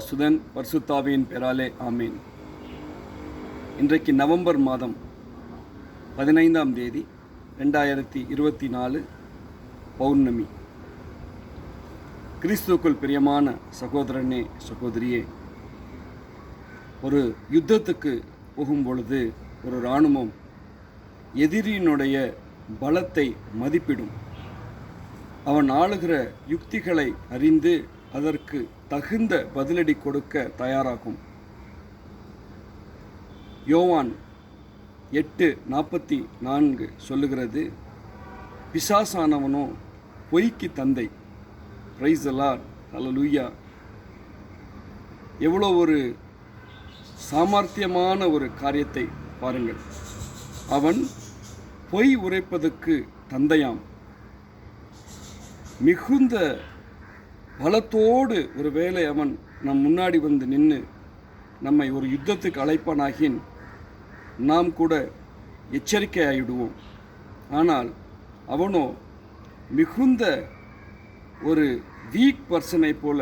சுதன் பரிசுத்தாவியின் பெயராலே ஆமீன். இன்றைக்கு நவம்பர் மாதம் 15ஆம் தேதி 2024 பௌர்ணமி. கிறிஸ்துவுக்குள் பிரியமான சகோதரனே சகோதரியே, ஒரு யுத்தத்துக்கு போகும் பொழுது ஒரு இராணுவம் எதிரியினுடைய பலத்தை மதிப்பிடும். அவன் ஆளுகிற யுக்திகளை அறிந்து அதற்கு தகுந்த பதிலடி கொடுக்க தயாராகும். யோவான் 8:44 சொல்லுகிறது, பிசாசானவனோ பொய்க்கு தந்தை. பிரைஸ் தி லார்ட், ஹல்லேலூயா. எவ்வளோ ஒரு சாமர்த்தியமான ஒரு காரியத்தை பாருங்கள். அவன் பொய் உரைப்பதற்கு தந்தையாம். மிகுந்த பலத்தோடு ஒரு வேளை அவன் நம் முன்னாடி வந்து நின்று நம்மை ஒரு யுத்தத்துக்கு அழைப்பானாகின் நாம் கூட எச்சரிக்கை ஆகிடுவோம். ஆனால் அவனோ மிகுந்த ஒரு வீக் பர்சனை போல,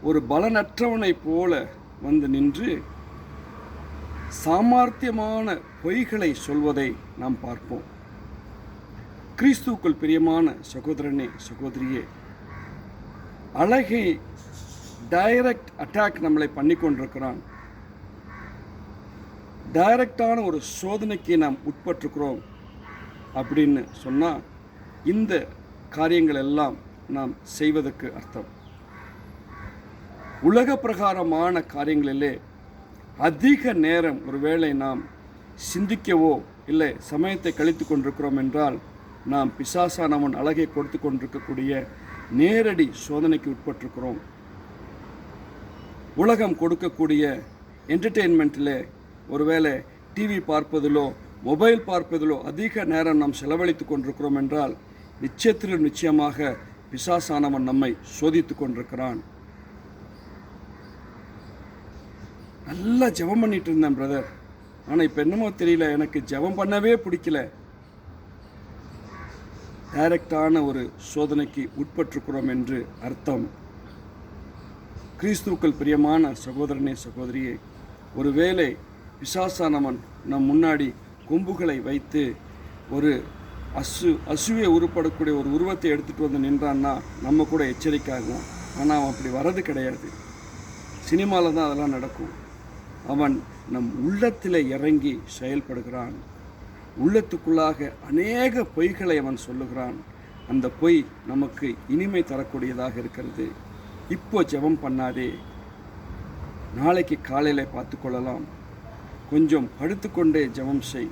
ஒரு பலனற்றவனை போல வந்து நின்று சாமர்த்தியமான பொய்களை சொல்வதை நாம் பார்ப்போம். கிறிஸ்துவுக்குள் பிரியமான சகோதரனே சகோதரியே, அழகை டைரக்ட் அட்டாக் நம்மளை பண்ணி கொண்டிருக்கிறான். டைரக்டான ஒரு சோதனைக்கு நாம் உட்பட்டிருக்கிறோம் அப்படின்னு சொன்னால் இந்த காரியங்கள் எல்லாம் நாம் செய்வதற்கு அர்த்தம். உலக பிரகாரமான காரியங்களிலே அதிக நேரம் ஒருவேளை நாம் சிந்திக்கவோ இல்லை சமயத்தை கழித்து கொண்டிருக்கிறோம் என்றால் நாம் பிசாசானவன் அழகை கொடுத்து கொண்டிருக்கக்கூடிய நேரடி சோதனைக்கு உட்பட்டிருக்கிறோம். உலகம் கொடுக்கக்கூடிய என்டர்டெயின்மெண்ட்டில் ஒருவேளை டிவி பார்ப்பதிலோ மொபைல் பார்ப்பதிலோ அதிக நேரம் நாம் செலவழித்து கொண்டிருக்கிறோம் என்றால் நிச்சயமாக பிசாசானவன் நம்மை சோதித்து கொண்டிருக்கிறான். நல்லா ஜெபம் பண்ணிட்டு இருந்தேன் பிரதர், ஆனால் இப்போ என்னமோ தெரியல, எனக்கு ஜெபம் பண்ணவே பிடிக்கல. டைரக்டான ஒரு சோதனைக்கு உட்பட்டிருக்கிறோம் என்று அர்த்தம். கிறிஸ்துவுக்குள் பிரியமான சகோதரனே சகோதரியே, ஒருவேளை பிசாசானவன் நம் முன்னாடி கொம்புகளை வைத்து ஒரு அசுவை உருப்படக்கூடிய ஒரு உருவத்தை எடுத்துகிட்டு வந்து நின்றான்னா நம்ம கூட எச்சரிக்கையாகும். ஆனால் அவன் அப்படி வர்றது கிடையாது. சினிமாவில் தான் அதெல்லாம் நடக்கும். அவன் நம் உள்ளத்தில் இறங்கி செயல்படுகிறான். உள்ளத்துக்குள்ளாக அநேக பொய்களை அவன் சொல்லுகிறான். அந்த பொய் நமக்கு இனிமை தரக்கூடியதாக இருக்கிறது. இப்போ ஜெபம் பண்ணாதே, நாளைக்கு காலையில் பார்த்து கொள்ளலாம். கொஞ்சம் படுத்துக்கொண்டே ஜெபம் செய்.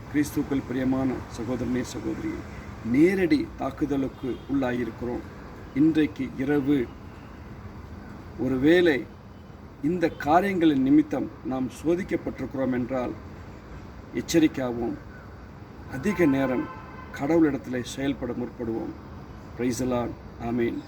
கிறிஸ்துவுக்குள் பிரியமான சகோதரனே சகோதரி, நேரடி தாக்குதலுக்கு உள்ளாகியிருக்கிறோம். இன்றைக்கு இரவு ஒருவேளை இந்த காரியங்களின் நிமித்தம் நாம் சோதிக்கப்பட்டிருக்கிறோம் என்றால் எச்சரிக்கையாகவும் அதிக நேரம் கடவுளிடத்தில் செயல்பட முற்படுவோம். பிரைஸ் தி லார்ட், ஆமீன்.